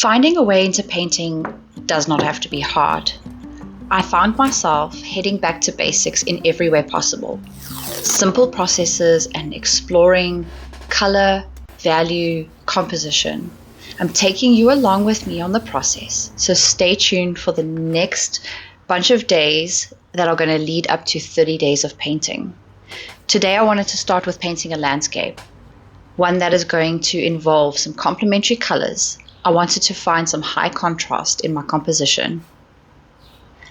Finding a way into painting does not have to be hard. I found myself heading back to basics in every way possible. Simple processes and exploring color, value, composition. I'm taking you along with me on the process, so stay tuned for the next bunch of days that are going to lead up to 30 days of painting. Today I wanted to start with painting a landscape, one that is going to involve some complementary colors. I wanted to find some high contrast in my composition.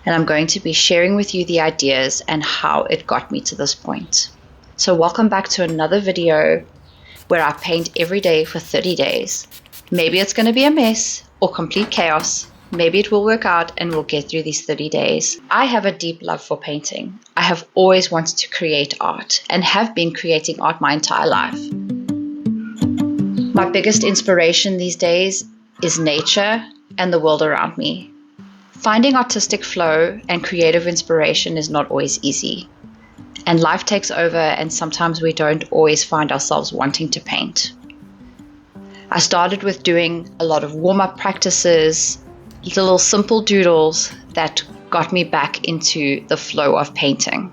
And I'm going to be sharing with you the ideas and how it got me to this point. So welcome back to another video where I paint every day for 30 days. Maybe it's going to be a mess or complete chaos. Maybe it will work out and we'll get through these 30 days. I have a deep love for painting. I have always wanted to create art and have been creating art my entire life. My biggest inspiration these days is nature and the world around me. Finding artistic flow and creative inspiration is not always easy. And life takes over, and sometimes we don't always find ourselves wanting to paint. I started with doing a lot of warm-up practices, little simple doodles that got me back into the flow of painting.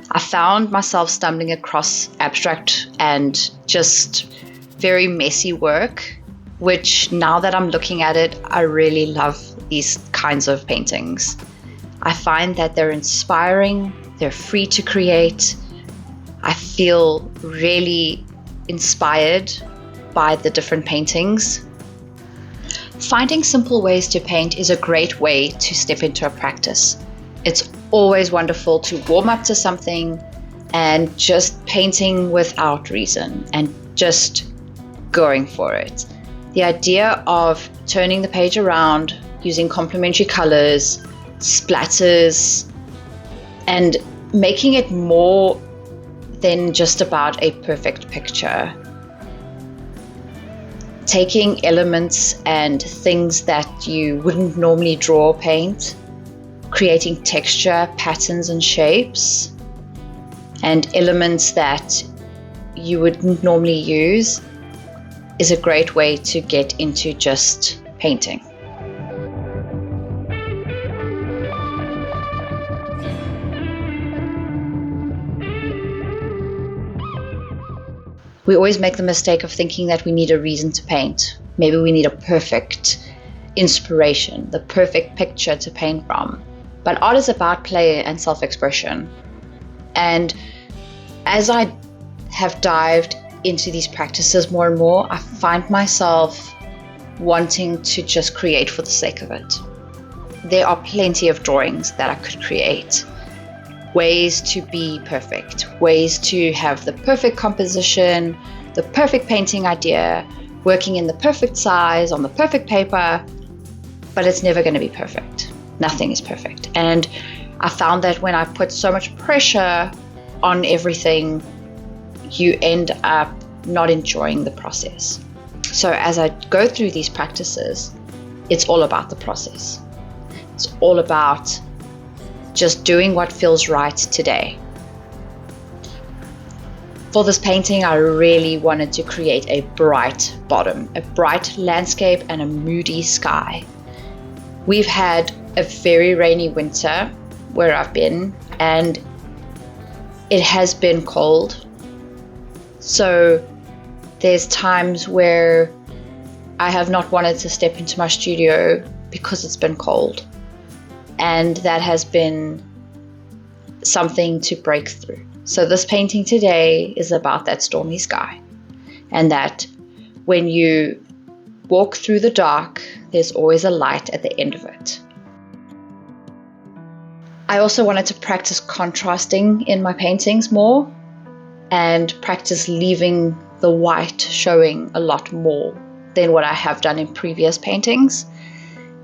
I found myself stumbling across abstract and just very messy work, which now that I'm looking at it, I really love these kinds of paintings. I find that they're inspiring, they're free to create. I feel really inspired by the different paintings. Finding simple ways to paint is a great way to step into a practice. It's always wonderful to warm up to something and just painting without reason and just going for it. The idea of turning the page around, using complementary colors, splatters, and making it more than just about a perfect picture. Taking elements and things that you wouldn't normally draw or paint, creating texture, patterns, and shapes, and elements that you wouldn't normally use is a great way to get into just painting. We always make the mistake of thinking that we need a reason to paint. Maybe we need a perfect inspiration, the perfect picture to paint from. But art is about play and self-expression. And as I have dived into these practices more and more, I find myself wanting to just create for the sake of it. There are plenty of drawings that I could create. Ways to be perfect, ways to have the perfect composition, the perfect painting idea, working in the perfect size, on the perfect paper, but it's never going to be perfect. Nothing is perfect. And I found that when I put so much pressure on everything, you end up not enjoying the process. So as I go through these practices, it's all about the process. It's all about just doing what feels right today. For this painting, I really wanted to create a bright bottom, a bright landscape and a moody sky. We've had a very rainy winter where I've been, and it has been cold. So there's times where I have not wanted to step into my studio because it's been cold. And that has been something to break through. So this painting today is about that stormy sky, and that when you walk through the dark, there's always a light at the end of it. I also wanted to practice contrasting in my paintings more and practice leaving the white showing a lot more than what I have done in previous paintings.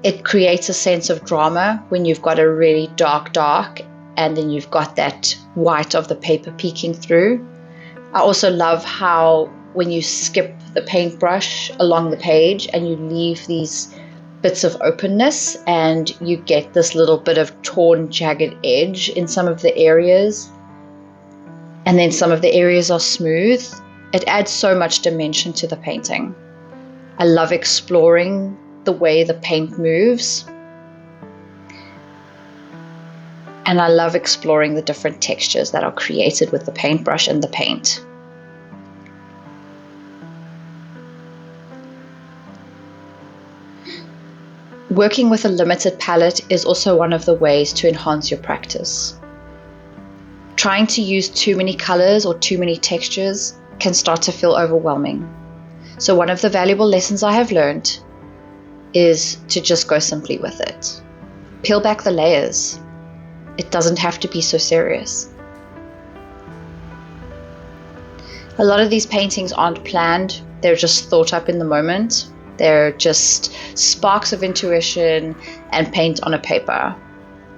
It creates a sense of drama when you've got a really dark and then you've got that white of the paper peeking through. I also love how when you skip the paintbrush along the page and you leave these bits of openness and you get this little bit of torn, jagged edge in some of the areas, and then some of the areas are smooth, it adds so much dimension to the painting. I love exploring the way the paint moves. And I love exploring the different textures that are created with the paintbrush and the paint. Working with a limited palette is also one of the ways to enhance your practice. Trying to use too many colors or too many textures can start to feel overwhelming. So one of the valuable lessons I have learned is to just go simply with it. Peel back the layers. It doesn't have to be so serious. A lot of these paintings aren't planned. They're just thought up in the moment. They're just sparks of intuition and paint on a paper.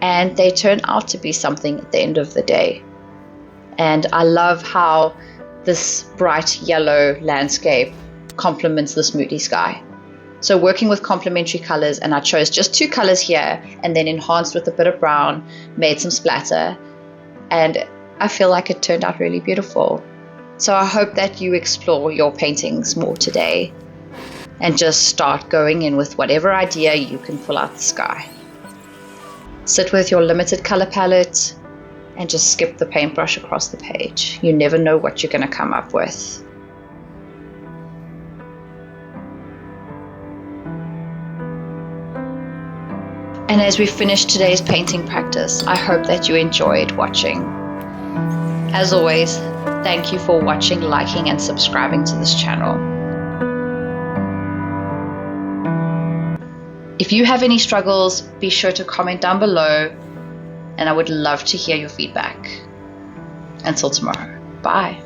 And they turn out to be something at the end of the day. And I love how this bright yellow landscape complements this moody sky. So working with complementary colors, and I chose just 2 colors here and then enhanced with a bit of brown, made some splatter, and I feel like it turned out really beautiful. So I hope that you explore your paintings more today and just start going in with whatever idea you can pull out the sky. Sit with your limited color palette and just skip the paintbrush across the page. You never know what you're going to come up with. And as we finish today's painting practice, I hope that you enjoyed watching. As always, thank you for watching, liking, and subscribing to this channel. If you have any struggles, be sure to comment down below, and I would love to hear your feedback. Until tomorrow, bye.